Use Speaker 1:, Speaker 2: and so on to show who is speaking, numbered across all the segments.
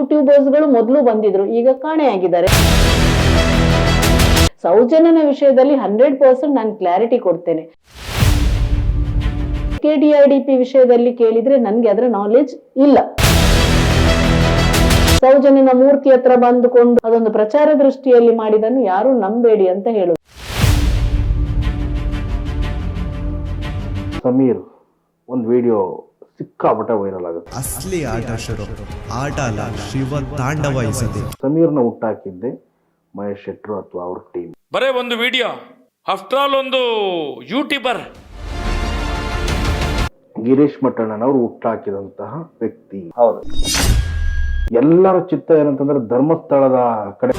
Speaker 1: ಯೂಟ್ಯೂಬರ್ಸ್ಗಳು ಮೊದಲು ಬಂದಿದ್ರು, ಈಗ ಕಾಣೆಯಾಗಿದ್ದಾರೆ. ಸೌಜನ್ಯನ ವಿಷಯದಲ್ಲಿ 100% ನಾನು ಕ್ಲಾರಿಟಿ ಕೊಡ್ತೇನೆ. KDRDP ವಿಷಯದಲ್ಲಿ ಕೇಳಿದ್ರೆ ನನ್ಗೆ ಅದರ ನಾಲೆಜ್ ಇಲ್ಲ. ಸೌಜನ್ಯನ ಮೂರ್ತಿ ಹತ್ರ ಬಂದುಕೊಂಡು ಅದೊಂದು ಪ್ರಚಾರ ದೃಷ್ಟಿಯಲ್ಲಿ ಮಾಡಿದನ್ನು ಯಾರು ನಂಬೇಡಿ ಅಂತ ಹೇಳುದು.
Speaker 2: ಸಮೀರ್ ಒಂದು ವಿಡಿಯೋ ಸಿಕ್ಕಾಪಟ್ಟೆ ವೈರಲ್ ಆಗುತ್ತೆ.
Speaker 3: ಅಸಲಿ ಆಟ ಶುರು, ಆಟ ಅಲ್ಲ, ಶಿವ ತಾಂಡವ ಇಸದೆ.
Speaker 2: ಸಮೀರ್ನ ಹುಟ್ಟಾಕಿದ್ದೆ ಮಹೇಶ್ ಶೆಟ್ರು ಅಥವಾ ಅವ್ರ ಟೀಮ್.
Speaker 4: ಬರೇ ಒಂದು ವಿಡಿಯೋ, ಆಫ್ಟರ್ ಆಲ್ ಒಂದು ಯೂಟ್ಯೂಬರ್.
Speaker 2: ಗಿರೀಶ್ ಮಟ್ಟಣ್ಣನವರು ಹುಟ್ಟಾಕಿದಂತಹ ವ್ಯಕ್ತಿ.
Speaker 5: ಹೌದು.
Speaker 2: ಎಲ್ಲರ ಚಿತ್ತ ಏನಂತಂದ್ರೆ ಧರ್ಮಸ್ಥಳದ ಕಡೆ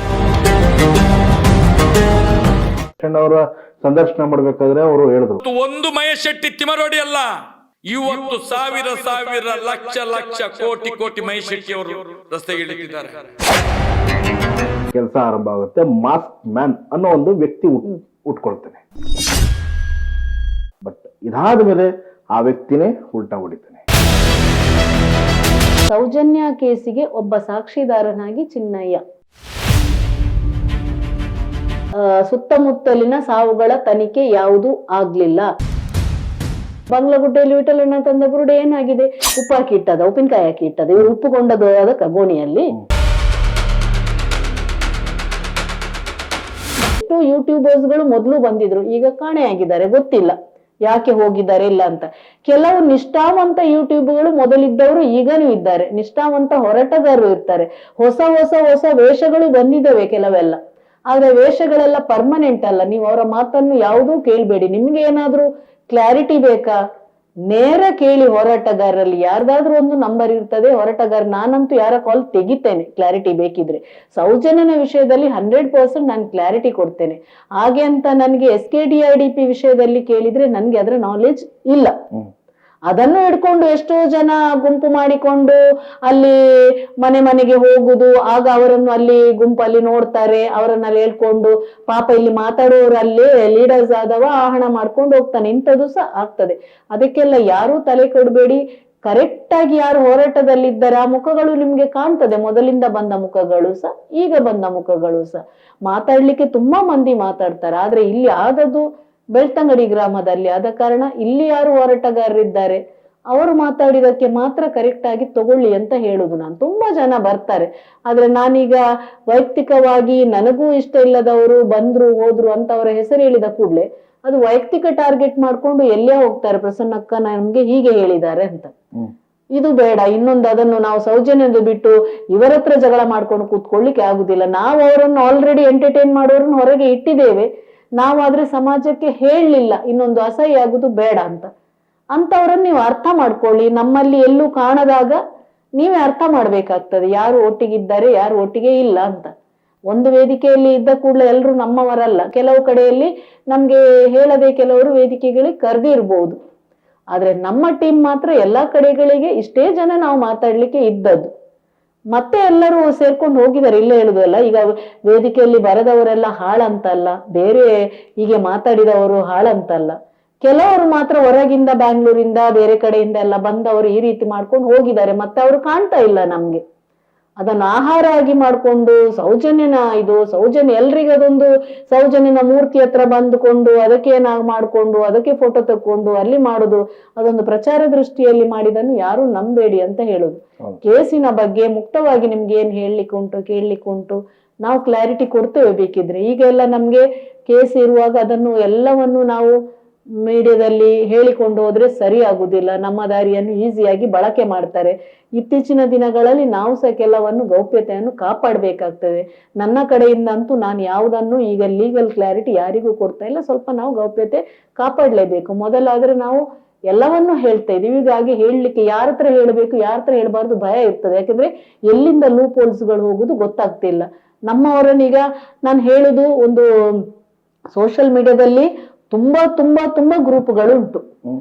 Speaker 2: ಅವರ ಸಂದರ್ಶನ ಮಾಡ್ಬೇಕಾದ್ರೆ ಅವರು ಹೇಳಿದ್ರು,
Speaker 4: ಒಂದು ಮಹೇಶ್ ಶೆಟ್ಟಿ ತಿಮರೋಡಿ ಅಲ್ಲ, ಇವತ್ತು ಸಾವಿರ ಸಾವಿರ ಲಕ್ಷ ಲಕ್ಷ ಕೋಟಿ ಕೋಟಿ ಮಹೇಶ್ ಶೆಟ್ಟಿ ಅವರು ರಸ್ತೆಗೆ ಇಳಿದಿದ್ದಾರೆ.
Speaker 2: ಕೆಲಸ ಆರಂಭ ಆಗುತ್ತೆ. ಮಾಸ್ಕ್ ಮ್ಯಾನ್ ಅನ್ನೋ ಒಂದು ವ್ಯಕ್ತಿ ಉಟ್ಕೊಳ್ತಾನೆ. ಬಟ್ ಇದಾದ ಮೇಲೆ ಆ ವ್ಯಕ್ತಿನೇ ಉಲ್ಟಾ ಹೊಡಿತಾನೆ.
Speaker 1: ಸೌಜನ್ಯ ಕೇಸಿಗೆ ಒಬ್ಬ ಸಾಕ್ಷಿದಾರನಾಗಿ ಚಿನ್ನಯ್ಯ, ಸುತ್ತಮುತ್ತಲಿನ ಸಾವುಗಳ ತನಿಖೆ ಯಾವುದೂ ಆಗ್ಲಿಲ್ಲ. ಬಂಗ್ಲಗುಡ್ಡೆಯಲ್ಲಿ ವಿಠಲಣ್ಣ ತಂದ ಬುರುಡೆ ಏನಾಗಿದೆ? ಉಪ್ಪು ಹಾಕಿ ಇಟ್ಟದ, ಉಪ್ಪಿನಕಾಯಿ ಹಾಕಿ ಇಟ್ಟದ, ಇವರು ಉಪ್ಪುಗೊಂಡದು ಅದ ಗೋಣಿಯಲ್ಲಿ. ಯೂಟ್ಯೂಬರ್ಸ್ಗಳು ಮೊದಲು ಬಂದಿದ್ರು, ಈಗ ಕಾಣೆಯಾಗಿದ್ದಾರೆ, ಗೊತ್ತಿಲ್ಲ ಯಾಕೆ ಹೋಗಿದ್ದಾರೆ ಇಲ್ಲ ಅಂತ. ಕೆಲವು ನಿಷ್ಠಾವಂತ ಯೂಟ್ಯೂಬ್ಗಳು ಮೊದಲಿದ್ದವರು ಈಗನೂ ಇದ್ದಾರೆ, ನಿಷ್ಠಾವಂತ ಹೋರಾಟಗಾರರು ಇರ್ತಾರೆ. ಹೊಸ ಹೊಸ ಹೊಸ ವೇಷಗಳು ಬಂದಿದ್ದಾವೆ ಕೆಲವೆಲ್ಲ, ಆದ್ರೆ ವೇಷಗಳೆಲ್ಲ ಪರ್ಮನೆಂಟ್ ಅಲ್ಲ. ನೀವು ಅವರ ಮಾತನ್ನು ಯಾವುದೂ ಕೇಳ್ಬೇಡಿ. ನಿಮ್ಗೆ ಏನಾದ್ರೂ ಕ್ಲಾರಿಟಿ ಬೇಕಾ, ನೇರ ಕೇಳಿ. ಹೋರಾಟಗಾರರಲ್ಲಿ ಯಾರ್ದಾದ್ರೂ ಒಂದು ನಂಬರ್ ಇರ್ತದೆ, ಹೋರಾಟಗಾರ. ನಾನಂತೂ ಯಾರ ಕಾಲ್ ತೆಗಿತೇನೆ ಕ್ಲಾರಿಟಿ ಬೇಕಿದ್ರೆ. ಸೌಜನ್ಯನ ವಿಷಯದಲ್ಲಿ 100% ನಾನು ಕ್ಲಾರಿಟಿ ಕೊಡ್ತೇನೆ. ಹಾಗೆ ಅಂತ ನನಗೆ SKDRDP ವಿಷಯದಲ್ಲಿ ಕೇಳಿದ್ರೆ ನನ್ಗೆ ಅದರ ನಾಲೆಜ್ ಇಲ್ಲ. ಅದನ್ನು ಹಿಡ್ಕೊಂಡು ಎಷ್ಟೋ ಜನ ಗುಂಪು ಮಾಡಿಕೊಂಡು ಅಲ್ಲಿ ಮನೆ ಮನೆಗೆ ಹೋಗುದು, ಆಗ ಅವರನ್ನು ಅಲ್ಲಿ ಗುಂಪಲ್ಲಿ ನೋಡ್ತಾರೆ, ಅವರನ್ನಲ್ಲಿ ಹೇಳ್ಕೊಂಡು ಪಾಪ ಇಲ್ಲಿ ಮಾತಾಡೋರಲ್ಲಿ ಲೀಡರ್ಸ್ ಆದವ ಆ ಹಣ ಮಾಡ್ಕೊಂಡು ಹೋಗ್ತಾನೆ. ಇಂಥದ್ದು ಸಹ ಆಗ್ತದೆ. ಅದಕ್ಕೆಲ್ಲ ಯಾರೂ ತಲೆ ಕೊಡಬೇಡಿ. ಕರೆಕ್ಟ್ ಆಗಿ ಯಾರು ಹೋರಾಟದಲ್ಲಿದ್ದಾರೆ ಆ ಮುಖಗಳು ನಿಮ್ಗೆ ಕಾಣ್ತದೆ. ಮೊದಲಿಂದ ಬಂದ ಮುಖಗಳು ಸಹ, ಈಗ ಬಂದ ಮುಖಗಳು ಸಹ. ಮಾತಾಡ್ಲಿಕ್ಕೆ ತುಂಬಾ ಮಂದಿ ಮಾತಾಡ್ತಾರೆ, ಆದ್ರೆ ಇಲ್ಲಿ ಆದದ್ದು ಬೆಳ್ತಂಗಡಿ ಗ್ರಾಮದಲ್ಲಿ ಆದ ಕಾರಣ ಇಲ್ಲಿ ಯಾರು ಹೋರಾಟಗಾರರಿದ್ದಾರೆ ಅವರು ಮಾತಾಡಿದಕ್ಕೆ ಮಾತ್ರ ಕರೆಕ್ಟ್ ಆಗಿ ತಗೊಳ್ಳಿ ಅಂತ ಹೇಳುದು ನಾನು. ತುಂಬಾ ಜನ ಬರ್ತಾರೆ, ಆದ್ರೆ ನಾನೀಗ ವೈಯಕ್ತಿಕವಾಗಿ ನನಗೂ ಇಷ್ಟ ಇಲ್ಲದವರು ಬಂದ್ರು ಹೋದ್ರು ಅಂತ ಅವರ ಹೆಸರು ಹೇಳಿದ ಕೂಡ್ಲೆ ಅದು ವೈಯಕ್ತಿಕ ಟಾರ್ಗೆಟ್ ಮಾಡ್ಕೊಂಡು ಎಲ್ಲೇ ಹೋಗ್ತಾರೆ. ಪ್ರಸನ್ನಕ್ಕ ನಮ್ಗೆ ಹೀಗೆ ಹೇಳಿದ್ದಾರೆ ಅಂತ. ಇದು ಬೇಡ. ಇನ್ನೊಂದು ಅದನ್ನು ನಾವು ಸೌಜನ್ಯದು ಬಿಟ್ಟು ಇವರ ಹತ್ರ ಜಗಳ ಮಾಡ್ಕೊಂಡು ಕೂತ್ಕೊಳ್ಳಿಕ್ಕೆ ಆಗುದಿಲ್ಲ. ನಾವು ಅವರನ್ನು ಆಲ್ರೆಡಿ ಎಂಟರ್ಟೈನ್ ಮಾಡೋರನ್ನು ಹೊರಗೆ ಇಟ್ಟಿದ್ದೇವೆ. ನಾವಾದ್ರೆ ಸಮಾಜಕ್ಕೆ ಹೇಳಲಿಲ್ಲ, ಇನ್ನೊಂದು ಅಸಹ್ಯ ಆಗುದು ಬೇಡ ಅಂತ. ಅಂತವ್ರನ್ನ ನೀವು ಅರ್ಥ ಮಾಡ್ಕೊಳ್ಳಿ. ನಮ್ಮಲ್ಲಿ ಎಲ್ಲೂ ಕಾಣದಾಗ ನೀವೇ ಅರ್ಥ ಮಾಡ್ಬೇಕಾಗ್ತದೆ ಯಾರು ಒಟ್ಟಿಗಿದ್ದಾರೆ ಯಾರು ಒಟ್ಟಿಗೆ ಇಲ್ಲ ಅಂತ. ಒಂದು ವೇದಿಕೆಯಲ್ಲಿ ಇದ್ದ ಕೂಡಲೇ ಎಲ್ಲರೂ ನಮ್ಮವರಲ್ಲ. ಕೆಲವು ಕಡೆಯಲ್ಲಿ ನಮ್ಗೆ ಹೇಳದೆ ಕೆಲವರು ವೇದಿಕೆಗಳಿಗೆ ಕರೆದಿರ್ಬೋದು, ಆದ್ರೆ ನಮ್ಮ ಟೀಮ್ ಮಾತ್ರ ಎಲ್ಲಾ ಕಡೆಗಳಿಗೆ ಇಷ್ಟೇ ಜನ ನಾವು ಮಾತಾಡ್ಲಿಕ್ಕೆ ಇದ್ದದ್ದು. ಮತ್ತೆ ಎಲ್ಲರೂ ಸೇರ್ಕೊಂಡು ಹೋಗಿದ್ದಾರೆ. ಇಲ್ಲ ಹೇಳುದಲ್ಲ, ಈಗ ವೇದಿಕೆಯಲ್ಲಿ ಬರೆದವರೆಲ್ಲ ಹಾಳಂತಲ್ಲ, ಬೇರೆ ಹೀಗೆ ಮಾತಾಡಿದವರು ಹಾಳಂತಲ್ಲ. ಕೆಲವರು ಮಾತ್ರ ಹೊರಗಿಂದ ಬ್ಯಾಂಗ್ಳೂರಿಂದ ಬೇರೆ ಕಡೆಯಿಂದ ಎಲ್ಲ ಬಂದವರು ಈ ರೀತಿ ಮಾಡ್ಕೊಂಡು ಹೋಗಿದ್ದಾರೆ. ಮತ್ತೆ ಅವರು ಕಾಣ್ತಾ ಇಲ್ಲ ನಮ್ಗೆ. ಅದನ್ನು ಆಹಾರ ಆಗಿ ಮಾಡ್ಕೊಂಡು ಸೌಜನ್ಯನ ಇದು ಸೌಜನ್ಯ ಎಲ್ರಿಗೂ ಅದೊಂದು ಸೌಜನ್ಯನ ಮೂರ್ತಿ ಹತ್ರ ಬಂದುಕೊಂಡು ಅದಕ್ಕೆ ನಾವು ಮಾಡ್ಕೊಂಡು ಅದಕ್ಕೆ ಫೋಟೋ ತಕ್ಕೊಂಡು ಅಲ್ಲಿ ಮಾಡುದು ಅದೊಂದು ಪ್ರಚಾರ ದೃಷ್ಟಿಯಲ್ಲಿ ಮಾಡಿದನ್ನು ಯಾರು ನಂಬೇಡಿ ಅಂತ ಹೇಳುದು. ಕೇಸಿನ ಬಗ್ಗೆ ಮುಕ್ತವಾಗಿ ನಿಮ್ಗೆ ಏನ್ ಹೇಳಲಿಕ್ಕೆ ಉಂಟು ಕೇಳಲಿಕ್ಕೆ ಉಂಟು ನಾವು ಕ್ಲಾರಿಟಿ ಕೊಡ್ತೇವೆ ಬೇಕಿದ್ರೆ. ಈಗ ಎಲ್ಲ ನಮ್ಗೆ ಕೇಸ್ ಇರುವಾಗ ಅದನ್ನು ಎಲ್ಲವನ್ನು ನಾವು ಮೀಡಿಯಾದಲ್ಲಿ ಹೇಳಿಕೊಂಡು ಹೋದ್ರೆ ಸರಿ ಆಗುದಿಲ್ಲ. ನಮ್ಮ ದಾರಿಯನ್ನು ಈಸಿಯಾಗಿ ಬಳಕೆ ಮಾಡ್ತಾರೆ. ಇತ್ತೀಚಿನ ದಿನಗಳಲ್ಲಿ ನಾವು ಸಹ ಕೆಲವನ್ನು ಗೌಪ್ಯತೆಯನ್ನು ಕಾಪಾಡಬೇಕಾಗ್ತದೆ. ನನ್ನ ಕಡೆಯಿಂದ ಅಂತೂ ನಾನು ಯಾವುದನ್ನು ಈಗ ಲೀಗಲ್ ಕ್ಲಾರಿಟಿ ಯಾರಿಗೂ ಕೊಡ್ತಾ ಇಲ್ಲ. ಸ್ವಲ್ಪ ನಾವು ಗೌಪ್ಯತೆ ಕಾಪಾಡಲೇಬೇಕು. ಮೊದಲಾದ್ರೆ ನಾವು ಎಲ್ಲವನ್ನೂ ಹೇಳ್ತಾ ಇದೀವಿ. ಹೀಗಾಗಿ ಹೇಳಲಿಕ್ಕೆ ಯಾರ ಹತ್ರ ಹೇಳಬೇಕು ಯಾರ ಹತ್ರ ಹೇಳ್ಬಾರ್ದು ಭಯ ಇರ್ತದೆ. ಯಾಕಂದ್ರೆ ಎಲ್ಲಿಂದ ಲೂಪ್ ಹೋಲ್ಸ್ಗಳು ಹೋಗುದು ಗೊತ್ತಾಗ್ತಿಲ್ಲ. ನಮ್ಮವರನ್ನೀಗ ನಾನು ಹೇಳುದು ಒಂದು ಸೋಷಿಯಲ್ ಮೀಡಿಯಾದಲ್ಲಿ ತುಂಬಾ ತುಂಬಾ ತುಂಬಾ ಗ್ರೂಪ್ಗಳು ಉಂಟು.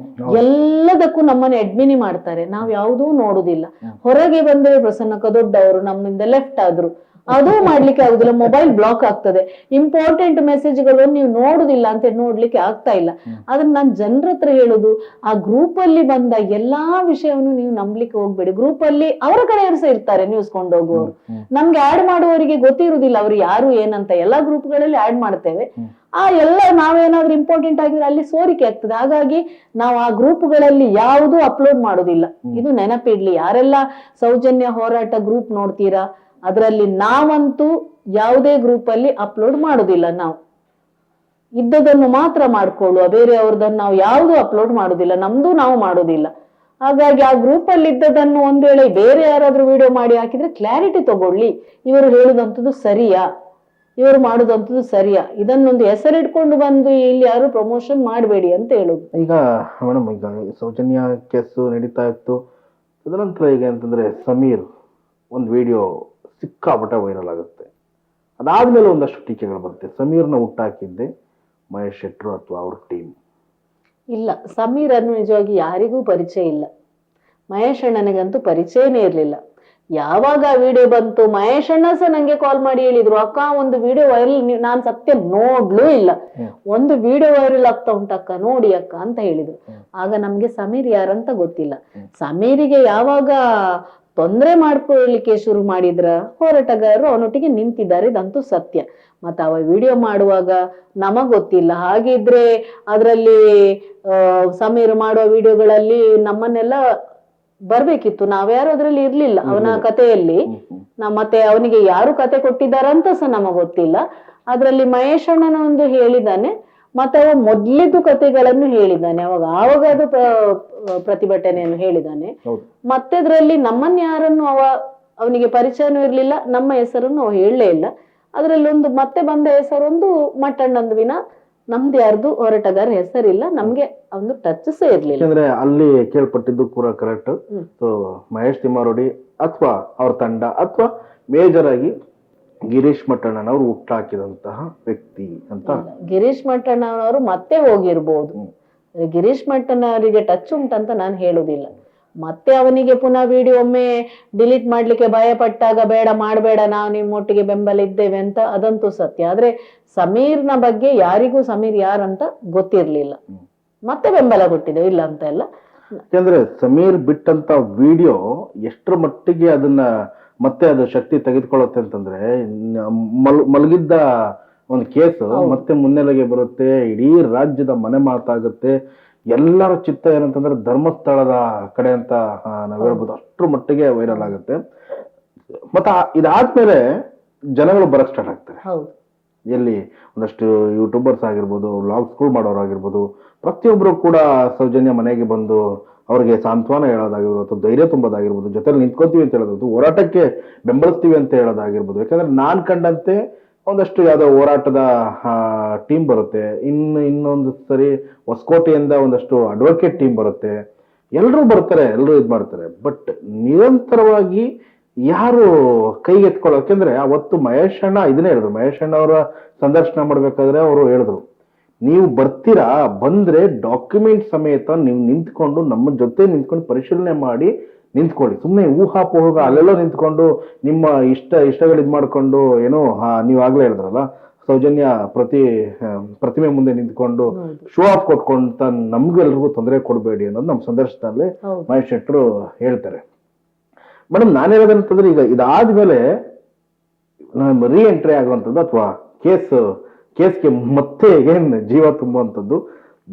Speaker 1: ಎಲ್ಲದಕ್ಕೂ ನಮ್ಮನ್ನು ಅಡ್ಮಿನಿ ಮಾಡ್ತಾರೆ. ನಾವ್ ಯಾವುದೂ ನೋಡುದಿಲ್ಲ. ಹೊರಗೆ ಬಂದ್ರೆ ಪ್ರಸನ್ನಕ್ಕ ದೊಡ್ಡವರು ನಮ್ಮಿಂದ ಲೆಫ್ಟ್ ಆದ್ರು ಅದು ಮಾಡ್ಲಿಕ್ಕೆ ಆಗುದಿಲ್ಲ, ಮೊಬೈಲ್ ಬ್ಲಾಕ್ ಆಗ್ತದೆ. ಇಂಪಾರ್ಟೆಂಟ್ ಮೆಸೇಜ್ಗಳನ್ನು ನೀವು ನೋಡುದಿಲ್ಲ ಅಂತ ನೋಡ್ಲಿಕ್ಕೆ ಆಗ್ತಾ ಇಲ್ಲ. ಅದನ್ನ ನಾನು ಜನರ ಹತ್ರ ಹೇಳುದು, ಆ ಗ್ರೂಪ್ ಅಲ್ಲಿ ಬಂದ ಎಲ್ಲಾ ವಿಷಯವನ್ನು ನೀವು ನಂಬ್ಲಿಕ್ಕೆ ಹೋಗ್ಬೇಡಿ. ಗ್ರೂಪ್ ಅಲ್ಲಿ ಅವರ ಕಡೆಯವರು ಸಹ ಇರ್ತಾರೆ ನ್ಯೂಸ್ ಕೊಂಡೋಗುವವರು. ನಮ್ಗೆ ಆಡ್ ಮಾಡುವವರಿಗೆ ಗೊತ್ತಿರುವುದಿಲ್ಲ ಅವ್ರು ಯಾರು ಏನಂತ. ಎಲ್ಲಾ ಗ್ರೂಪ್ ಗಳಲ್ಲಿ ಆಡ್ ಮಾಡ್ತೇವೆ, ಆ ಎಲ್ಲ ನಾವೇನಾದ್ರೂ ಇಂಪಾರ್ಟೆಂಟ್ ಆಗಿದ್ರೆ ಅಲ್ಲಿ ಸೋರಿಕೆ ಆಗ್ತದೆ. ಹಾಗಾಗಿ ನಾವು ಆ ಗ್ರೂಪ್ಗಳಲ್ಲಿ ಯಾವುದು ಅಪ್ಲೋಡ್ ಮಾಡೋದಿಲ್ಲ. ಇದು ನೆನಪಿಡ್ಲಿ, ಯಾರೆಲ್ಲ ಸೌಜನ್ಯ ಹೋರಾಟ ಗ್ರೂಪ್ ನೋಡ್ತೀರಾ, ಅದರಲ್ಲಿ ನಾವಂತೂ ಯಾವುದೇ ಗ್ರೂಪ್ ಅಲ್ಲಿ ಅಪ್ಲೋಡ್ ಮಾಡೋದಿಲ್ಲ. ನಾವು ಇದ್ದದನ್ನು ಮಾತ್ರ ಮಾಡ್ಕೊಳ್ಳುವ, ಬೇರೆಯವ್ರದನ್ನು ನಾವು ಯಾವುದು ಅಪ್ಲೋಡ್ ಮಾಡೋದಿಲ್ಲ, ನಮ್ದು ನಾವು ಮಾಡೋದಿಲ್ಲ. ಹಾಗಾಗಿ ಆ ಗ್ರೂಪ್ ಅಲ್ಲಿ ಇದ್ದದನ್ನು ಒಂದ್ ವೇಳೆ ಬೇರೆ ಯಾರಾದ್ರೂ ವಿಡಿಯೋ ಮಾಡಿ ಹಾಕಿದ್ರೆ ಕ್ಲಾರಿಟಿ ತಗೊಳ್ಳಿ, ಇವರು ಹೇಳುದಂಥದ್ದು ಸರಿಯಾ, ಇವರು ಮಾಡುದಂಥದ್ದು ಸರಿಯಾ, ಇದನ್ನೊಂದು ಹೆಸರಿಟ್ಕೊಂಡು ಬಂದು ಇಲ್ಲಿ ಯಾರು ಪ್ರಮೋಷನ್ ಮಾಡಬೇಡಿ ಅಂತ ಹೇಳುದು.
Speaker 2: ಈಗ ಮೇಡಮ್, ಈಗ ಸೌಜನ್ಯ ಕೇಸು ನಡೀತಾ ಇತ್ತು, ತದನಂತರ ಈಗ ಅಂತಂದ್ರೆ ಸಮೀರ್ ಒಂದು ವಿಡಿಯೋ ಸಿಕ್ಕಾಪಟ್ಟೆ ವೈರಲ್ ಆಗುತ್ತೆ. ಅದಾದ್ಮೇಲೆ ಒಂದಷ್ಟು ಟೀಕೆಗಳು ಬರುತ್ತೆ. ಸಮೀರ್ನ ಹುಟ್ಟಾಕಿದ್ದೆ ಮಹೇಶ್ ಶೆಟ್ರು ಅಥವಾ ಅವ್ರ ಟೀಮ್.
Speaker 1: ಇಲ್ಲ, ಸಮೀರ್ ಅನ್ನು ನಿಜವಾಗಿ ಯಾರಿಗೂ ಪರಿಚಯ ಇಲ್ಲ. ಮಹೇಶ್ ಅಣ್ಣನಿಗಂತೂ ಪರಿಚಯನೇ ಇರ್ಲಿಲ್ಲ. ಯಾವಾಗ ವಿಡಿಯೋ ಬಂತು, ಮಹೇಶ್ ಅಣ್ಣ ಸಹ ನಂಗೆ ಕಾಲ್ ಮಾಡಿ ಹೇಳಿದ್ರು, ಅಕ್ಕ ಒಂದು ವಿಡಿಯೋ ವೈರಲ್, ನಾನ್ ಸತ್ಯ ನೋಡ್ಲೂ ಇಲ್ಲ, ಒಂದು ವಿಡಿಯೋ ವೈರಲ್ ಆಗ್ತಾ ಉಂಟಕ್ಕ ನೋಡಿ ಅಕ್ಕ ಅಂತ ಹೇಳಿದ್ರು. ಆಗ ನಮ್ಗೆ ಸಮೀರ್ ಯಾರಂತ ಗೊತ್ತಿಲ್ಲ. ಸಮೀರಿಗೆ ಯಾವಾಗ ತೊಂದರೆ ಮಾಡ್ಕೊಳ್ಳಿಕ್ಕೆ ಶುರು ಮಾಡಿದ್ರ ಹೋರಾಟಗಾರರು ಅವನೊಟ್ಟಿಗೆ ನಿಂತಿದ್ದಾರೆ, ಇದಂತೂ ಸತ್ಯ. ಮತ್ತ ಅವ ವಿಡಿಯೋ ಮಾಡುವಾಗ ನಮಗ್ ಗೊತ್ತಿಲ್ಲ. ಹಾಗಿದ್ರೆ ಅದರಲ್ಲಿ ಸಮೀರ್ ಮಾಡುವ ವಿಡಿಯೋಗಳಲ್ಲಿ ನಮ್ಮನ್ನೆಲ್ಲ ಬರ್ಬೇಕಿತ್ತು, ನಾವ್ಯಾರು ಅದ್ರಲ್ಲಿ ಇರ್ಲಿಲ್ಲ ಅವನ ಕಥೆಯಲ್ಲಿ. ಮತ್ತೆ ಅವನಿಗೆ ಯಾರು ಕತೆ ಕೊಟ್ಟಿದ್ದಾರಂತ ಸಹ ನಮಗ್ ಗೊತ್ತಿಲ್ಲ. ಅದ್ರಲ್ಲಿ ಮಹೇಶ್ ಅಣ್ಣನ ಒಂದು ಹೇಳಿದ್ದಾನೆ, ಮತ್ತೆ ಅವ ಮೊದ್ಲಿದ್ದು ಕಥೆಗಳನ್ನು ಹೇಳಿದ್ದಾನೆ. ಆವಾಗ ಅದು ಪ್ರತಿಭಟನೆಯನ್ನು ಹೇಳಿದ್ದಾನೆ. ಮತ್ತೆ ಅದ್ರಲ್ಲಿ ನಮ್ಮನ್ನ ಯಾರನ್ನು ಅವನಿಗೆ ಪರಿಚಯನೂ ಇರ್ಲಿಲ್ಲ, ನಮ್ಮ ಹೆಸರನ್ನು ಅವ ಹೇಳಲೇ ಇಲ್ಲ. ಅದ್ರಲ್ಲಿ ಒಂದು ಮತ್ತೆ ಬಂದ ಹೆಸರೊಂದು ಮಟ್ಟಣ್ಣಂದು ವಿನ ನಮ್ದು ಯಾರ್ದು ಹೋರಾಟಗಾರ ಹೆಸರಿಲ್ಲ, ನಮ್ಗೆ ಒಂದು ಟಚ್ ಸಹ ಇರ್ಲಿಲ್ಲ.
Speaker 2: ಯಾಕಂದ್ರೆ ಅಲ್ಲಿ ಕೇಳ್ಪಟ್ಟಿದ್ದು ಕೂಡ ಕರೆಕ್ಟ್. ಸೊ ಮಹೇಶ್ ತಿಮ್ಮಾರೋಡಿ ಅಥವಾ ಅವ್ರ ತಂಡ ಅಥವಾ ಮೇಜರ್ ಆಗಿ ಗಿರೀಶ್ ಮಟ್ಟಣ್ಣನವರು ಹುಟ್ಟಾಕಿದಂತಹ ವ್ಯಕ್ತಿ ಅಂತ.
Speaker 1: ಗಿರೀಶ್ ಮಟ್ಟಣ್ಣನವರು ಮತ್ತೆ ಹೋಗಿರ್ಬೋದು, ಗಿರೀಶ್ ಮಟ್ಟಣ್ಣವರಿಗೆ ಟಚ್ ಉಂಟಂತ ನಾನು ಹೇಳುದಿಲ್ಲ. ಮತ್ತೆ ಅವನಿಗೆ ಪುನಃ ವಿಡಿಯೋ ಒಮ್ಮೆ ಡಿಲೀಟ್ ಮಾಡ್ಲಿಕ್ಕೆ ಭಯ ಪಟ್ಟಾಗ ಬೇಡ ಮಾಡಬೇಡ, ನಾವು ನಿಮ್ಮೊಟ್ಟಿಗೆ ಬೆಂಬಲ ಇದ್ದೇವೆ ಅಂತ, ಅದಂತೂ ಸತ್ಯ. ಆದ್ರೆ ಸಮೀರ್ನ ಬಗ್ಗೆ ಯಾರಿಗೂ ಸಮೀರ್ ಯಾರಂತ ಗೊತ್ತಿರ್ಲಿಲ್ಲ, ಮತ್ತೆ ಬೆಂಬಲ ಕೊಟ್ಟಿದ್ದೇವೆ, ಇಲ್ಲ ಅಂತ ಎಲ್ಲ.
Speaker 2: ಯಾಕಂದ್ರೆ ಸಮೀರ್ ಬಿಟ್ಟಂತ ವಿಡಿಯೋ ಎಷ್ಟರ ಮಟ್ಟಿಗೆ ಅದನ್ನ ಮತ್ತೆ ಅದು ಶಕ್ತಿ ತೆಗೆದುಕೊಳ್ಳುತ್ತೆ ಅಂತಂದ್ರೆ, ಮಲಗಿದ್ದ ಒಂದು ಕೇಸು ಮತ್ತೆ ಮುನ್ನೆಲೆಗೆ ಬರುತ್ತೆ, ಇಡೀ ರಾಜ್ಯದ ಮನೆ ಮಾತಾಗುತ್ತೆ. ಎಲ್ಲರ ಚಿತ್ತ ಏನಂತಂದ್ರೆ ಧರ್ಮಸ್ಥಳದ ಕಡೆ ಅಂತ ನಾವ್ ಹೇಳ್ಬೋದು, ಅಷ್ಟ್ರ ಮಟ್ಟಿಗೆ ವೈರಲ್ ಆಗುತ್ತೆ. ಮತ್ತ ಇದಾದ್ಮೇಲೆ ಜನಗಳು ಬರಕ್ ಸ್ಟಾರ್ಟ್ ಆಗ್ತಾರೆ. ಎಲ್ಲಿ ಒಂದಷ್ಟು ಯೂಟ್ಯೂಬರ್ಸ್ ಆಗಿರ್ಬೋದು, ವ್ಲಾಗ್ಸ್ಗಳು ಮಾಡೋರಾಗಿರ್ಬೋದು, ಪ್ರತಿಯೊಬ್ರು ಕೂಡ ಸೌಜನ್ಯ ಮನೆಗೆ ಬಂದು ಅವ್ರಿಗೆ ಸಾಂತ್ವನ ಹೇಳೋದಾಗಿರ್ಬೋದು, ಅಥವಾ ಧೈರ್ಯ ತುಂಬೋದಾಗಿರ್ಬೋದು, ಜೊತೆಲಿ ನಿಂತ್ಕೋತೀವಿ ಅಂತ ಹೇಳೋದು, ಹೋರಾಟಕ್ಕೆ ಬೆಂಬಲಿಸ್ತೀವಿ ಅಂತ ಹೇಳೋದಾಗಿರ್ಬೋದು. ಯಾಕಂದ್ರೆ ನಾನ್ ಕಂಡಂತೆ ಒಂದಷ್ಟು ಯಾವ್ದೋ ಹೋರಾಟದ ಟೀಮ್ ಬರುತ್ತೆ, ಇನ್ನೊಂದು ಸರಿ ಹೊಸಕೋಟೆಯಿಂದ ಒಂದಷ್ಟು ಅಡ್ವೊಕೇಟ್ ಟೀಮ್ ಬರುತ್ತೆ, ಎಲ್ಲರೂ ಬರ್ತಾರೆ, ಎಲ್ಲರೂ ಇದ್ ಮಾಡ್ತಾರೆ. ಬಟ್ ನಿರಂತರವಾಗಿ ಯಾರು ಕೈಗೆತ್ಕೊಳ್ಳೋ, ಯಾಕೆಂದ್ರೆ ಅವತ್ತು ಮಹೇಶ್ ಅಣ್ಣ ಇದನ್ನೇ ಹೇಳಿದ್ರು. ಮಹೇಶ್ ಅಣ್ಣ ಅವರ ಸಂದರ್ಶನ ಮಾಡ್ಬೇಕಾದ್ರೆ ಅವರು ಹೇಳಿದ್ರು, ನೀವು ಬರ್ತೀರಾ, ಬಂದ್ರೆ ಡಾಕ್ಯುಮೆಂಟ್ ಸಮೇತ ನೀವು ನಿಂತ್ಕೊಂಡು ನಮ್ಮ ಜೊತೆ ನಿಂತ್ಕೊಂಡು ಪರಿಶೀಲನೆ ಮಾಡಿ ನಿಂತ್ಕೊಳ್ಳಿ. ಸುಮ್ಮನೆ ಊಹಾಪೋಹ ಅಲ್ಲೆಲ್ಲೋ ನಿಂತ್ಕೊಂಡು ನಿಮ್ಮ ಇಷ್ಟಗಳು ಇದ್ ಮಾಡ್ಕೊಂಡು ಏನೋ ನೀವು ಆಗ್ಲೇ ಹೇಳಿದ್ರಲ್ಲ, ಸೌಜನ್ಯ ಪ್ರತಿಮೆ ಮುಂದೆ ನಿಂತ್ಕೊಂಡು ಶೋ ಆಫ್ ಕೊಟ್ಕೊಂತ ನಮ್ಗೆಲ್ರಿಗೂ ತೊಂದರೆ ಕೊಡಬೇಡಿ ಅನ್ನೋದು ನಮ್ಮ ಸಂದರ್ಶನದಲ್ಲಿ ಮಹೇಶ್ ಶೆಟ್ರು ಹೇಳ್ತಾರೆ. ಮೇಡಮ್, ನಾನು ಹೇಳೋದಂತಂದ್ರೆ, ಈಗ ಇದಾದ್ಮೇಲೆ ರೀ ಎಂಟ್ರಿ ಆಗುವಂಥದ್ದು ಅಥವಾ ಕೇಸ್ಗೆ ಮತ್ತೆ ಏನ್ ಜೀವ ತುಂಬುವಂಥದ್ದು,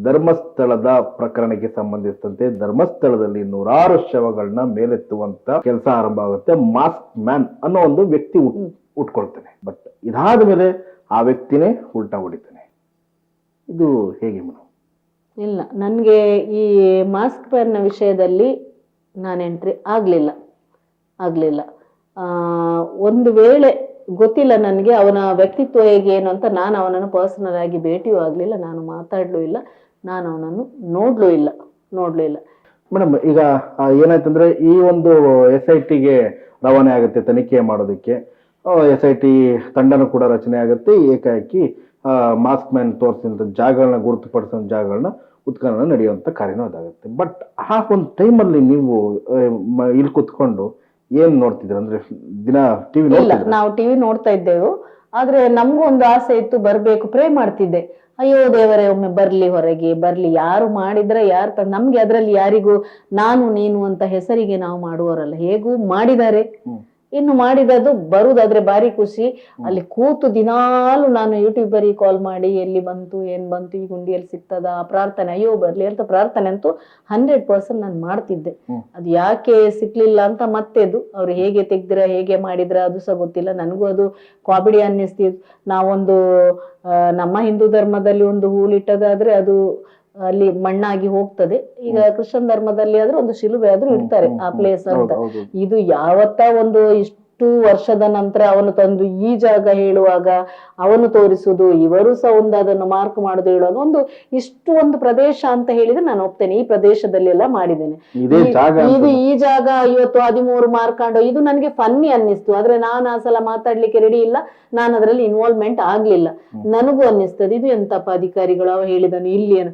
Speaker 2: ಧರ್ಮಸ್ಥಳದ ಪ್ರಕರಣಕ್ಕೆ ಸಂಬಂಧಿಸಿದಂತೆ ಧರ್ಮಸ್ಥಳದಲ್ಲಿ 100 ಶವಗಳನ್ನ ಮೇಲೆತ್ತುವಂತ ಕೆಲಸ ಆರಂಭ ಆಗುತ್ತೆ. ಮಾಸ್ಕ್ ಮ್ಯಾನ್ ಅನ್ನೋ ಒಂದು ವ್ಯಕ್ತಿ ಉಟ್ಕೊಳ್ತಾನೆ. ಬಟ್ ಇದಾದ ಮೇಲೆ ಆ ವ್ಯಕ್ತಿನೇ ಉಲ್ಟಾ ಹೊಡಿತಾನೆ. ಇದು ಹೇಗೆ ಮೇಡಮ್?
Speaker 1: ಇಲ್ಲ, ನನ್ಗೆ ಈ ಮಾಸ್ಕ್ ಮ್ಯಾನ್ ವಿಷಯದಲ್ಲಿ ನಾನು ಎಂಟ್ರಿ ಆಗ್ಲಿಲ್ಲ. ಒಂದು ವೇಳೆ ಗೊತ್ತಿಲ್ಲ ನನಗೆ ಅವನ ವ್ಯಕ್ತಿತ್ವ ಹೇಗೆ ಏನು ಅಂತ. ನಾನು ಅವನನ್ನು ಪರ್ಸನಲ್ ಆಗಿ ಭೇಟಿಯೂ ಆಗ್ಲಿಲ್ಲ, ನಾನು ಮಾತಾಡ್ಲೂ ಇಲ್ಲ, ನಾನು ಅವನನ್ನು ನೋಡ್ಲೂ ಇಲ್ಲ.
Speaker 2: ಮೇಡಮ್, ಈಗ ಏನಾಯ್ತಂದ್ರೆ, ಈ ಒಂದು SIT ಗೆ ರವಾನೆ ಆಗುತ್ತೆ ತನಿಖೆ ಮಾಡೋದಕ್ಕೆ. SIT ತಂಡನೂ ಕೂಡ ರಚನೆ ಆಗುತ್ತೆ. ಏಕಾಏಕಿ ಮಾಸ್ಕ್ ಮ್ಯಾನ್ ತೋರಿಸಿದಂತ ಜಾಗಗಳನ್ನ, ಗುರುತುಪಡಿಸಿದ ಜಾಗಗಳನ್ನ ಉತ್ಖನನ ನಡೆಯುವಂತ ಕಾರ್ಯನೂ ಅದಾಗುತ್ತೆ. ಬಟ್ ಆ ಒಂದು ಟೈಮಲ್ಲಿ ನೀವು ಇಲ್ಲಿ ಕುತ್ಕೊಂಡು ಏನ್ ನೋಡ್ತಿದ್ರ ಅಂದ್ರೆ ದಿನ ಟಿವಿ
Speaker 1: ಇಲ್ಲ,
Speaker 2: ನೋಡ್ತಿದ್ರ?
Speaker 1: ನಾವು ಟಿವಿ ನೋಡ್ತಾ ಇದ್ದೆವು. ಆದ್ರೆ ನಮ್ಗೂ ಒಂದು ಆಸೆ ಇತ್ತು, ಬರ್ಬೇಕು, ಪ್ರೇ ಮಾಡ್ತಿದ್ದೆ. ಅಯ್ಯೋ ದೇವರೇ, ಒಮ್ಮೆ ಬರ್ಲಿ, ಹೊರಗೆ ಬರ್ಲಿ, ಯಾರು ಮಾಡಿದ್ರೆ ಯಾರು ನಮ್ಗೆ ಅದ್ರಲ್ಲಿ ಯಾರಿಗೂ ನಾನು ನೀನು ಅಂತ ಹೆಸರಿಗೆ ನಾವು ಮಾಡುವವರಲ್ಲ, ಹೇಗೂ ಮಾಡಿದ್ದಾರೆ. ಇನ್ನು ಮಾಡಿದದು ಬರುದಾದ್ರೆ ಬಾರಿ ಖುಷಿ. ಅಲ್ಲಿ ಕೂತು ದಿನಾಲು ನಾನು ಯೂಟ್ಯೂಬರಿಗೆ ಕಾಲ್ ಮಾಡಿ ಎಲ್ಲಿ ಬಂತು, ಏನ್ ಬಂತು, ಈ ಗುಂಡಿಯಲ್ಲಿ ಸಿಗ್ತದ, ಪ್ರಾರ್ಥನೆ, ಅಯ್ಯೋ ಬರ್ಲಿ ಅಂತ ಪ್ರಾರ್ಥನೆ ಅಂತೂ 100% ನಾನು ಮಾಡ್ತಿದ್ದೆ. ಅದು ಯಾಕೆ ಸಿಕ್ಲಿಲ್ಲ ಅಂತ ಮತ್ತೆದು ಅವ್ರು ಹೇಗೆ ತೆಗ್ದಿರ, ಹೇಗೆ ಮಾಡಿದ್ರ ಅದು ಸಹ ಗೊತ್ತಿಲ್ಲ ನನಗೂ. ಅದು ಕಾಮಿಡಿ ಅನ್ನಿಸ್ತಿತ್ತು. ನಾವೊಂದು ನಮ್ಮ ಹಿಂದೂ ಧರ್ಮದಲ್ಲಿ ಒಂದು ಹೂಲಿಟ್ಟದಾದ್ರೆ ಅದು ಅಲ್ಲಿ ಮಣ್ಣಾಗಿ ಹೋಗ್ತದೆ. ಈಗ ಕ್ರಿಶ್ಚಿಯನ್ ಧರ್ಮದಲ್ಲಿ ಆದ್ರೆ ಒಂದು ಶಿಲುಬೆ ಆದ್ರೂ ಇಡ್ತಾರೆ ಆ ಪ್ಲೇಸ್ ಅಂತ. ಇದು ಯಾವತ್ತ ಒಂದು ಇಷ್ಟು ವರ್ಷದ ನಂತರ ಅವನು ತಂದು ಈ ಜಾಗ ಹೇಳುವಾಗ ಅವನು ತೋರಿಸುದು, ಇವರು ಸಹ ಒಂದು ಅದನ್ನು ಮಾರ್ಕ್ ಮಾಡುದು, ಹೇಳುವಾಗ ಒಂದು ಇಷ್ಟು ಒಂದು ಪ್ರದೇಶ ಅಂತ ಹೇಳಿದ್ರೆ ನಾನು ಒಪ್ತೇನೆ, ಈ ಪ್ರದೇಶದಲ್ಲಿ ಎಲ್ಲ ಮಾಡಿದ್ದೇನೆ. ಇದು ಈ ಜಾಗ 50-13 ಮಾರ್ಕಾಂಡು, ಇದು ನನಗೆ ಫನ್ನಿ ಅನ್ನಿಸ್ತು. ಆದ್ರೆ ನಾನು ಆ ಸಲ ಮಾತಾಡ್ಲಿಕ್ಕೆ ರೆಡಿ ಇಲ್ಲ, ನಾನು ಅದರಲ್ಲಿ ಇನ್ವಾಲ್ವ್ಮೆಂಟ್ ಆಗ್ಲಿಲ್ಲ. ನನಗೂ ಅನ್ನಿಸ್ತದೆ ಇದು ಎಂತಪ್ಪ ಅಧಿಕಾರಿಗಳು, ಅವ ಹೇಳಿದನು ಇಲ್ಲಿ ಏನು.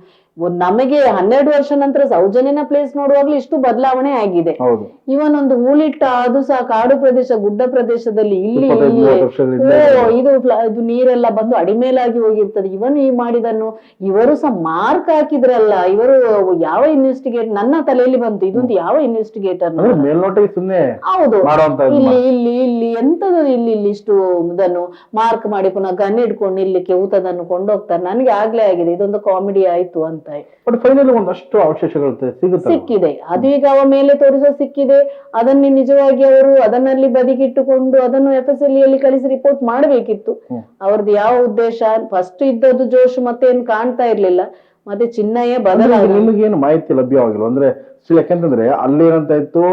Speaker 1: ನಮಗೆ 12 ವರ್ಷ ನಂತರ ಸೌಜನ್ಯನ ಪ್ಲೇಸ್ ನೋಡುವಾಗ್ಲೂ ಇಷ್ಟು ಬದಲಾವಣೆ ಆಗಿದೆ. ಇವನೊಂದು ಹೂಲಿಟ್ಟ, ಅದು ಸಹ ಕಾಡು ಪ್ರದೇಶ, ಗುಡ್ಡ ಪ್ರದೇಶದಲ್ಲಿ, ಇಲ್ಲಿ ಇದು ನೀರೆಲ್ಲ ಬಂದು ಅಡಿಮೇಲಾಗಿ ಹೋಗಿರ್ತದೆ. ಇವನು ಈ ಮಾಡಿದನ್ನು ಇವರು ಸಹ ಮಾರ್ಕ್ ಹಾಕಿದ್ರಲ್ಲ, ಇವರು ಯಾವ ಇನ್ವೆಸ್ಟಿಗೇಟ್, ನನ್ನ ತಲೆಯಲ್ಲಿ ಬಂತು ಇದೊಂದು ಯಾವ ಇನ್ವೆಸ್ಟಿಗೇಟರ್. ಹೌದು, ಇಲ್ಲಿ ಇಲ್ಲಿ ಇಲ್ಲಿ ಎಂತದ ಇಲ್ಲಿ ಇಲ್ಲಿ ಇಷ್ಟು ಇದನ್ನು ಮಾರ್ಕ್ ಮಾಡಿ ಪುನಃ ಗನ್ ಹಿಡ್ಕೊಂಡು ಇಲ್ಲಿಕ್ಕೆ ಊತದನ್ನು ಕೊಂಡೋಗ್ತಾರೆ. ನನಗೆ ಆಗ್ಲೇ ಆಗಿದೆ ಇದೊಂದು ಕಾಮಿಡಿ ಆಯ್ತು ಅಂತ.
Speaker 2: ಒಂದಷ್ಟು ಅವಶೇಷಗಳು
Speaker 1: ಸಿಕ್ಕಿದೆ, ಅದು ಈಗ ಅವ ಮೇಲೆ ತೋರಿಸೋ ಸಿಕ್ಕಿದೆ. ಅದನ್ನು ನಿಜವಾಗಿ ಅವರು ಅದನ್ನಲ್ಲಿ ಬದಿಗಿಟ್ಟುಕೊಂಡು ಅದನ್ನು FSLE ಯಲ್ಲಿ ಕಳಿಸಿ ರಿಪೋರ್ಟ್ ಮಾಡ್ಬೇಕಿತ್ತು. ಅವ್ರದ್ದು ಯಾವ ಉದ್ದೇಶ, ಫಸ್ಟ್ ಇದ್ದದ್ದು ಜೋಶ್ ಮತ್ತೆ ಏನ್ ಕಾಣ್ತಾ ಇರ್ಲಿಲ್ಲ. ಮತ್ತೆ ಚಿನ್ನಯ್ಯ ಬದಲಾಗಿ
Speaker 2: ನಿಮಗೇನು ಮಾಹಿತಿ ಲಭ್ಯವಾಗಿಲ್ಲ ಅಂದ್ರೆ ಯಾಕೆಂತಂದ್ರೆ ಅಲ್ಲಿ ಏನಂತ ಇತ್ತು,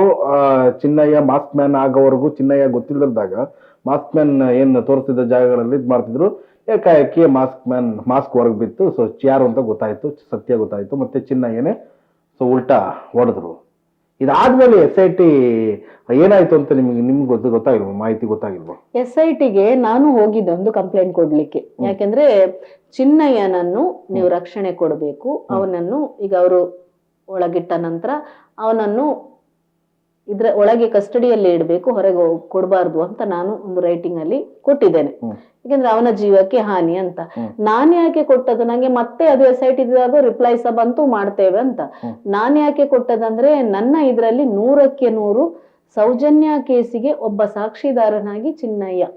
Speaker 2: ಚಿನ್ನಯ್ಯ ಮಾಸ್ಕ್ ಮ್ಯಾನ್ ಆಗೋವರೆಗೂ ಚಿನ್ನಯ್ಯ ಗೊತ್ತಿಲ್ಲದಾಗ ಮಾಸ್ಕ್ ಮ್ಯಾನ್ ಏನ್ ತೋರಿಸಿದ ಜಾಗಗಳಲ್ಲಿ ಇದ್ ಮಾಡ್ತಿದ್ರು. ಏಕಾಏಕಿ ಮಾಸ್ಕ್ ಹೊರಗೆ ಬಿತ್ತು. ಸೊ ಯಾರು ಅಂತ ಗೊತ್ತಾಯ್ತು, ಸತ್ಯ ಗೊತ್ತಾಯ್ತು. ಮತ್ತೆ ಚಿನ್ನಯ್ಯನೇ ಸೊ ಉಲ್ಟಾ ಹೊಡೆದ್ರು. ಇದಾದ್ಮೇಲೆ SIT ಏನಾಯ್ತು ಅಂತ ನಿಮ್ಗೆ ಗೊತ್ತಾಗಿಲ್ವ, ಮಾಹಿತಿ ಗೊತ್ತಾಗಿಲ್ವ?
Speaker 1: SITಗೆ ನಾನು ಹೋಗಿದ್ದೆ ಒಂದು ಕಂಪ್ಲೇಂಟ್ ಕೊಡ್ಲಿಕ್ಕೆ. ಯಾಕೆಂದ್ರೆ ಚಿನ್ನಯ್ಯನನ್ನು ನೀವು ರಕ್ಷಣೆ ಕೊಡಬೇಕು, ಅವನನ್ನು ಈಗ ಅವರು ಒಳಗಿಟ್ಟ ನಂತರ ಅವನನ್ನು ಇದ್ರ ಒಳಗೆ ಕಸ್ಟಡಿಯಲ್ಲಿ ಇಡಬೇಕು, ಹೊರಗೆ ಕೊಡಬಾರ್ದು ಅಂತ ನಾನು ಒಂದು ರೈಟಿಂಗ್ ಅಲ್ಲಿ ಕೊಟ್ಟಿದ್ದೇನೆ. ಯಾಕಂದ್ರೆ ಅವನ ಜೀವಕ್ಕೆ ಹಾನಿ ಅಂತ. ನಾನ್ ಯಾಕೆ ಕೊಟ್ಟದ್ದು, ನಂಗೆ ಮತ್ತೆ ಅದು SIT ಇದ್ದಾಗ ರಿಪ್ಲೈ ಸಹ ಬಂತು, ಮಾಡ್ತೇವೆ ಅಂತ. ನಾನ್ ಯಾಕೆ ಕೊಟ್ಟದಂದ್ರೆ ನನ್ನ ಇದ್ರಲ್ಲಿ 100ಕ್ಕೆ 100 ಸೌಜನ್ಯ ಕೇಸಿಗೆ ಒಬ್ಬ ಸಾಕ್ಷಿದಾರನಾಗಿ ಚಿನ್ನಯ್ಯ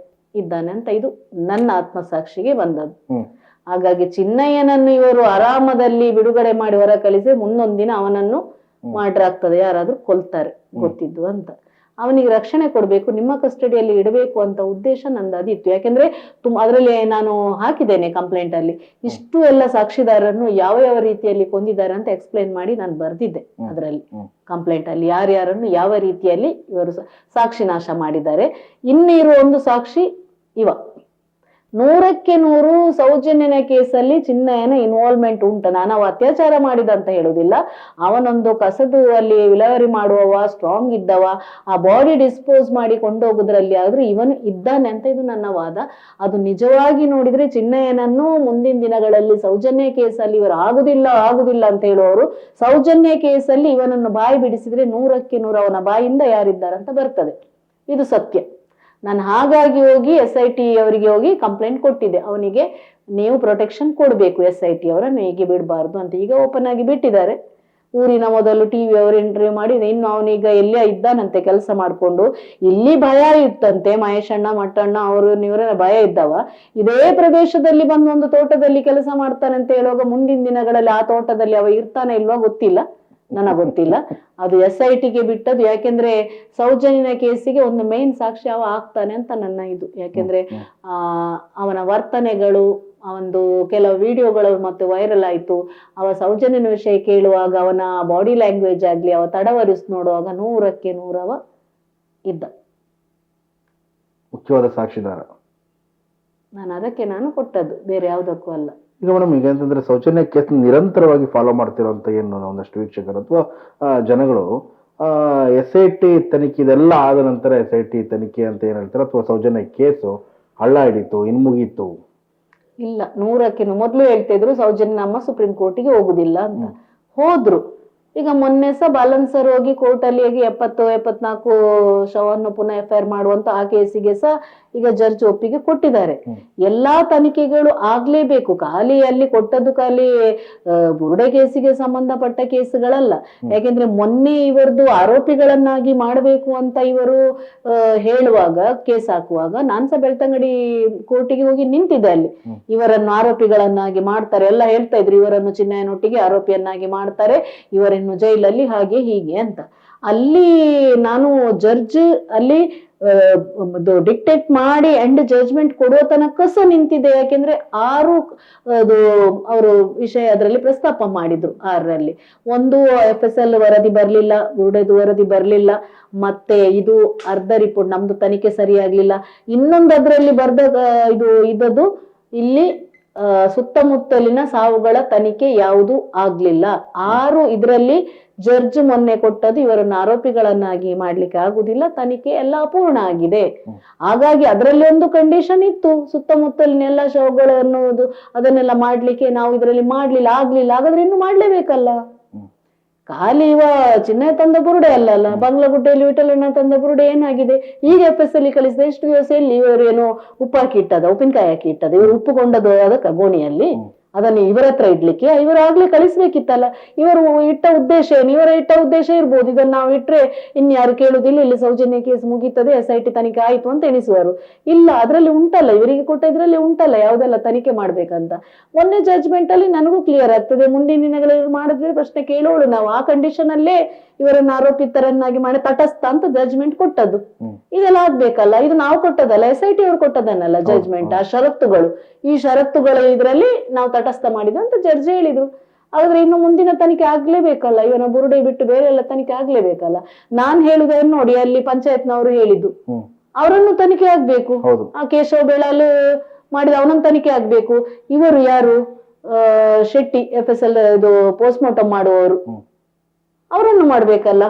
Speaker 1: ಇದ್ದಾನೆ ಅಂತ ಇದು ನನ್ನ ಆತ್ಮಸಾಕ್ಷಿಗೆ ಬಂದದ್ದು. ಹಾಗಾಗಿ ಚಿನ್ನಯ್ಯನನ್ನು ಇವರು ಆರಾಮದಲ್ಲಿ ಬಿಡುಗಡೆ ಮಾಡಿ ಹೊರ ಕಳಿಸಿ ಮುಂದೊಂದ್ ದಿನ ಅವನನ್ನು ಮಾಡ್ರ್ ಆಗ್ತದೆ, ಯಾರಾದ್ರೂ ಕೊಲ್ತಾರೆ ಗೊತ್ತಿದ್ದು ಅಂತ. ಅವನಿಗೆ ರಕ್ಷಣೆ ಕೊಡ್ಬೇಕು, ನಿಮ್ಮ ಕಸ್ಟಡಿಯಲ್ಲಿ ಇಡಬೇಕು ಅಂತ ಉದ್ದೇಶ ನಂದು ಅದಿತ್ತು. ಯಾಕೆಂದ್ರೆ ಅದರಲ್ಲಿ ನಾನು ಹಾಕಿದ್ದೇನೆ ಕಂಪ್ಲೇಂಟ್ ಅಲ್ಲಿ, ಇಷ್ಟು ಎಲ್ಲ ಸಾಕ್ಷಿದಾರರನ್ನು ಯಾವ ಯಾವ ರೀತಿಯಲ್ಲಿ ಕೊಂದಿದ್ದಾರೆ ಅಂತ ಎಕ್ಸ್ಪ್ಲೈನ್ ಮಾಡಿ ನಾನು ಬರ್ದಿದ್ದೆ ಅದರಲ್ಲಿ ಕಂಪ್ಲೇಂಟ್ ಅಲ್ಲಿ, ಯಾರ್ಯಾರನ್ನು ಯಾವ ರೀತಿಯಲ್ಲಿ ಇವರು ಸಾಕ್ಷಿ ನಾಶ ಮಾಡಿದ್ದಾರೆ. ಇನ್ನಿರುವ ಒಂದು ಸಾಕ್ಷಿ ಇವ 100ಕ್ಕೆ 100 ಸೌಜನ್ಯನ ಕೇಸಲ್ಲಿ ಚಿನ್ನಯ್ಯನ ಇನ್ವಾಲ್ವ್ಮೆಂಟ್ ಉಂಟು. ನಾನು ಅವ ಅತ್ಯಾಚಾರ ಮಾಡಿದ ಅಂತ ಹೇಳುದಿಲ್ಲ, ಅವನೊಂದು ಕಸದು ಅಲ್ಲಿ ವಿಲೇವಾರಿ ಮಾಡುವವ, ಸ್ಟ್ರಾಂಗ್ ಇದ್ದವ, ಆ ಬಾಡಿ ಡಿಸ್ಪೋಸ್ ಮಾಡಿ ಕೊಂಡೋಗುದ್ರಲ್ಲಿ ಆದ್ರೂ ಇವನು ಇದ್ದಾನೆ ಅಂತ ಇದು ನನ್ನ ವಾದ. ಅದು ನಿಜವಾಗಿ ನೋಡಿದ್ರೆ ಚಿನ್ನಯ್ಯನನ್ನು ಮುಂದಿನ ದಿನಗಳಲ್ಲಿ ಸೌಜನ್ಯ ಕೇಸಲ್ಲಿ ಇವರು ಆಗುದಿಲ್ಲ ಅಂತ ಹೇಳುವವರು ಸೌಜನ್ಯ ಕೇಸಲ್ಲಿ ಇವನನ್ನು ಬಾಯಿ ಬಿಡಿಸಿದ್ರೆ 100ಕ್ಕೆ 100 ಅವನ ಬಾಯಿಂದ ಯಾರಿದ್ದಾರಂತ ಬರ್ತದೆ. ಇದು ಸತ್ಯ. ನಾನು ಹಾಗಾಗಿ ಹೋಗಿ SIT ಅವರಿಗೆ ಹೋಗಿ ಕಂಪ್ಲೇಂಟ್ ಕೊಟ್ಟಿದ್ದೆ, ಅವನಿಗೆ ನೀವು ಪ್ರೊಟೆಕ್ಷನ್ ಕೊಡ್ಬೇಕು, SIT ಅವರನ್ನು ಹೀಗೆ ಬಿಡಬಾರ್ದು ಅಂತ. ಈಗ ಓಪನ್ ಆಗಿ ಬಿಟ್ಟಿದ್ದಾರೆ. ಊರಿನ ಮೊದಲು TV ಅವರು ಇಂಟರ್ವ್ಯೂ ಮಾಡಿ, ಇನ್ನು ಅವನೀಗ ಎಲ್ಲೇ ಇದ್ದಾನಂತೆ ಕೆಲಸ ಮಾಡ್ಕೊಂಡು. ಇಲ್ಲಿ ಭಯ ಇತ್ತಂತೆ, ಮಹೇಶಣ್ಣ ಮಟ್ಟಣ್ಣ ಅವರು ಇವರ ಭಯ ಇದ್ದವ. ಇದೇ ಪ್ರದೇಶದಲ್ಲಿ ಬಂದು ಒಂದು ತೋಟದಲ್ಲಿ ಕೆಲಸ ಮಾಡ್ತಾನೆ ಅಂತ ಹೇಳುವಾಗ ಮುಂದಿನ ದಿನಗಳಲ್ಲಿ ಆ ತೋಟದಲ್ಲಿ ಅವ ಇರ್ತಾನೆ ಇಲ್ವಾ ಗೊತ್ತಿಲ್ಲ, ನನಗೆ ಗೊತ್ತಿಲ್ಲ. ಅದು SITಗೆ ಬಿಟ್ಟದ್ದು. ಯಾಕೆಂದ್ರೆ ಸೌಜನ್ಯನ ಕೇಸಿಗೆ ಒಂದು ಮೇನ್ ಸಾಕ್ಷಿ ಅವ ಆಗ್ತಾನೆ ಅಂತ ನನ್ನ ಇದು. ಯಾಕೆಂದ್ರೆ ಅವನ ವರ್ತನೆಗಳು, ಒಂದು ಕೆಲವು ವಿಡಿಯೋಗಳು ಮತ್ತೆ ವೈರಲ್ ಆಯ್ತು. ಅವ ಸೌಜನ್ಯನ ವಿಷಯ ಕೇಳುವಾಗ ಅವನ ಬಾಡಿ ಲ್ಯಾಂಗ್ವೇಜ್ ಆಗ್ಲಿ, ಅವ ತಡವರಿಸಿ ನೋಡುವಾಗ 100ಕ್ಕೆ 100 ಅವ ಇದ್ದ
Speaker 2: ಮುಖ್ಯವಾದ ಸಾಕ್ಷಿದಾರ.
Speaker 1: ನಾನು ಕೊಟ್ಟದ್ದು, ಬೇರೆ ಯಾವುದಕ್ಕೂ ಅಲ್ಲ.
Speaker 2: ಈಗ ಮೇಡಮ್, ಈಗ ಅಂತಂದ್ರೆ ಸೌಜನ್ಯ ಕೇಸ್ ನಿರಂತರವಾಗಿ ಫಾಲೋ ಮಾಡ್ತಿರೋಂತ ಏನು ಒಂದಷ್ಟು ವೀಕ್ಷಕರು ಅಥವಾ ಜನಗಳು SIT ತನಿಖೆ ಇದೆಲ್ಲ ಆದ ನಂತರ SIT ತನಿಖೆ ಅಂತ ಏನ್ ಹೇಳ್ತಾರೆ, ಅಥವಾ ಸೌಜನ್ಯ ಕೇಸು ಹಳ್ಳ ಹಿಡಿತು ಇನ್ ಮುಗೀತು?
Speaker 1: ಇಲ್ಲ, 100ಕ್ಕೆ ಮೊದಲು ಹೇಳ್ತಿದ್ರು ಸೌಜನ್ಯ ನಮ್ಮ ಸುಪ್ರೀಂ ಕೋರ್ಟಿಗೆ ಹೋಗುದಿಲ್ಲ ಅಂತ. ಹೋದ್ರು, ಈಗ ಮೊನ್ನೆ ಸಹ ಬಾಲನ್ ಸರ್ ಹೋಗಿ ಕೋರ್ಟಲ್ಲಿ ಹೋಗಿ 74 ಶವವನ್ನು ಪುನಃ FIR ಮಾಡುವಂತ ಆ ಕೇಸಿಗೆ ಸಹ ಈಗ ಜಡ್ಜ್ ಒಪ್ಪಿಗೆ ಕೊಟ್ಟಿದ್ದಾರೆ. ಎಲ್ಲಾ ತನಿಖೆಗಳು ಆಗ್ಲೇಬೇಕು, ಖಾಲಿ ಅಲ್ಲಿ ಕೊಟ್ಟದ್ದು ಖಾಲಿ ಬುರುಡೆ ಕೇಸಿಗೆ ಸಂಬಂಧಪಟ್ಟ ಕೇಸುಗಳಲ್ಲ. ಯಾಕೆಂದ್ರೆ ಮೊನ್ನೆ ಇವರದು ಆರೋಪಿಗಳನ್ನಾಗಿ ಮಾಡಬೇಕು ಅಂತ ಇವರು ಹೇಳುವಾಗ, ಕೇಸ್ ಹಾಕುವಾಗ ನಾನ್ ಸಹ ಬೆಳ್ತಂಗಡಿ ಕೋರ್ಟಿಗೆ ಹೋಗಿ ನಿಂತಿದ್ದೆ. ಅಲ್ಲಿ ಇವರನ್ನು ಆರೋಪಿಗಳನ್ನಾಗಿ ಮಾಡ್ತಾರೆ ಎಲ್ಲ ಹೇಳ್ತಾ ಇದ್ರು, ಇವರನ್ನು ಚಿನ್ನಯ್ಯನೊಟ್ಟಿಗೆ ಆರೋಪಿಯನ್ನಾಗಿ ಮಾಡ್ತಾರೆ, ಇವರನ್ನು ಜೈಲಲ್ಲಿ ಹಾಗೆ ಹೀಗೆ ಅಂತ. ಅಲ್ಲಿ ನಾನು ಜಡ್ಜ್ ಅಲ್ಲಿ ಡಿಕ್ಟೇಟ್ ಮಾಡಿ ಅಂಡ್ ಜಡ್ಜ್ಮೆಂಟ್ ಕೊಡುವ ತನಕ ಸಹ ನಿಂತಿದೆ. ಯಾಕೆಂದ್ರೆ 6 ಅವರು ವಿಷಯ ಅದರಲ್ಲಿ ಪ್ರಸ್ತಾಪ ಮಾಡಿದ್ರು. 6ರಲ್ಲಿ ಒಂದು FSL ವರದಿ ಬರ್ಲಿಲ್ಲ, ಬುರುಡೆದು ವರದಿ ಬರ್ಲಿಲ್ಲ, ಮತ್ತೆ ಇದು ಅರ್ಧ ರಿಪೋರ್ಟ್ ನಮ್ದು ತನಿಖೆ ಸರಿಯಾಗ್ಲಿಲ್ಲ. ಇನ್ನೊಂದು ಅದ್ರಲ್ಲಿ ಇದ್ದದ್ದು ಇಲ್ಲಿ ಸುತ್ತಮುತ್ತಲಿನ ಸಾವುಗಳ ತನಿಖೆ ಯಾವುದು ಆಗ್ಲಿಲ್ಲ. 6 ಇದರಲ್ಲಿ ಜಡ್ಜ್ ಮೊನ್ನೆ ಕೊಟ್ಟದ್ದು ಇವರನ್ನು ಆರೋಪಿಗಳನ್ನಾಗಿ ಮಾಡ್ಲಿಕ್ಕೆ ಆಗುದಿಲ್ಲ, ತನಿಖೆ ಎಲ್ಲ ಅಪೂರ್ಣ ಆಗಿದೆ. ಹಾಗಾಗಿ ಅದರಲ್ಲಿ ಒಂದು ಕಂಡೀಷನ್ ಇತ್ತು, ಸುತ್ತಮುತ್ತಲಿನ ಎಲ್ಲ ಶವಗಳನ್ನು ಅದನ್ನೆಲ್ಲ ಮಾಡ್ಲಿಕ್ಕೆ ನಾವು ಇದರಲ್ಲಿ ಆಗ್ಲಿಲ್ಲ. ಹಾಗಾದ್ರೆ ಇನ್ನು ಮಾಡ್ಲೇಬೇಕಲ್ಲ. ಖಾಲಿ ಚಿನ್ನಯ್ಯ ತಂದ ಬುರುಡೆ ಅಲ್ಲಲ್ಲ, ಬಂಗ್ಲಗುಡ್ಡೆಯಲ್ಲಿ ವಿಠಲಣ್ಣ ತಂದ ಬುರುಡೆ ಏನಾಗಿದೆ? ಈಗ FSL ಕಳಿಸಿದ ಎಷ್ಟು ದಿವಸ ಎಲ್ಲಿ ಇವರು ಏನೋ ಉಪ್ಪು ಹಾಕಿ ಇಟ್ಟದ, ಉಪ್ಪಿನಕಾಯಿ ಹಾಕಿ ಇಟ್ಟದ, ಇವರು ಉಪ್ಪುಕೊಂಡದ್ದು ಅದಕ್ಕ ಗೋಣಿಯಲ್ಲಿ ಅದನ್ನು ಇವರ ಹತ್ರ ಇಡ್ಲಿಕ್ಕೆ ಇವರು ಆಗ್ಲೇ ಕಳಿಸ್ಬೇಕಿತ್ತಲ್ಲ. ಇವರು ಇಟ್ಟ ಉದ್ದೇಶ ಏನು? ಇವರ ಇಟ್ಟ ಉದ್ದೇಶ ಇರ್ಬೋದು, ಇದನ್ನ ನಾವು ಇಟ್ರೆ ಇನ್ಯಾರು ಕೇಳುದಿಲ್ಲ, ಇಲ್ಲಿ ಸೌಜನ್ಯ ಕೇಸ್ ಮುಗೀತದೆ, SIT ತನಿಖೆ ಆಯ್ತು ಅಂತ ಎಣಿಸುವರು. ಇಲ್ಲ, ಅದ್ರಲ್ಲಿ ಉಂಟಲ್ಲ, ಇವರಿಗೆ ಕೊಟ್ಟ ಇದ್ರಲ್ಲಿ ಉಂಟಲ್ಲ ಯಾವ್ದೆಲ್ಲ ತನಿಖೆ ಮಾಡ್ಬೇಕಂತ. ಮೊನ್ನೆ ಜಡ್ಜ್ಮೆಂಟ್ ಅಲ್ಲಿ ನನಗೂ ಕ್ಲಿಯರ್ ಆಗ್ತದೆ. ಮುಂದಿನ ದಿನಗಳಲ್ಲಿ ಮಾಡಿದ್ರೆ ಪ್ರಶ್ನೆ ಕೇಳೋಳು ನಾವು. ಆ ಕಂಡೀಷನ್ ಅಲ್ಲೇ ಇವರನ್ನ ಆರೋಪಿತರನ್ನಾಗಿ ಮಾಡಿ ತಟಸ್ಥ ಅಂತ ಜಡ್ಜ್ಮೆಂಟ್ ಕೊಟ್ಟದ್ದು. ಇದೆಲ್ಲ ಆಗ್ಬೇಕಲ್ಲ, ಇದು ನಾವು ಕೊಟ್ಟದಲ್ಲ, SIT ಅವರು ಕೊಟ್ಟದನ್ನಲ್ಲ ಜಡ್ಜ್ಮೆಂಟ್. ಆ ಷರತ್ತುಗಳು, ಈ ಷರತ್ತುಗಳ ಇದ್ರಲ್ಲಿ ನಾವು ತಟಸ್ಥ ಮಾಡಿದ ಅಂತ ಜಡ್ಜ್ ಹೇಳಿದ್ರು. ಆದ್ರೆ ಇನ್ನು ಮುಂದಿನ ತನಿಖೆ ಆಗ್ಲೇಬೇಕಲ್ಲ, ಇವನ ಬುರುಡೆ ಬಿಟ್ಟು ಬೇರೆ ಎಲ್ಲ ತನಿಖೆ ಆಗ್ಲೇಬೇಕಲ್ಲ. ನಾನ್ ಹೇಳುದನ್ನು ನೋಡಿ, ಅಲ್ಲಿ ಪಂಚಾಯತ್ನವರು ಹೇಳಿದ್ದು ಅವರನ್ನು ತನಿಖೆ ಆಗ್ಬೇಕು. ಆ ಕೇಶವ ಬೇಳಾಲು ಮಾಡಿದ ಅವನನ್ನು ತನಿಖೆ ಆಗ್ಬೇಕು. ಇವರು ಯಾರು ಶೆಟ್ಟಿ FSL ಇದು ಪೋಸ್ಟ್ ಮಾರ್ಟಮ್ ಮಾಡುವವರು, ಅವರನ್ನು ಮಾಡ್ಬೇಕಲ್ಲ.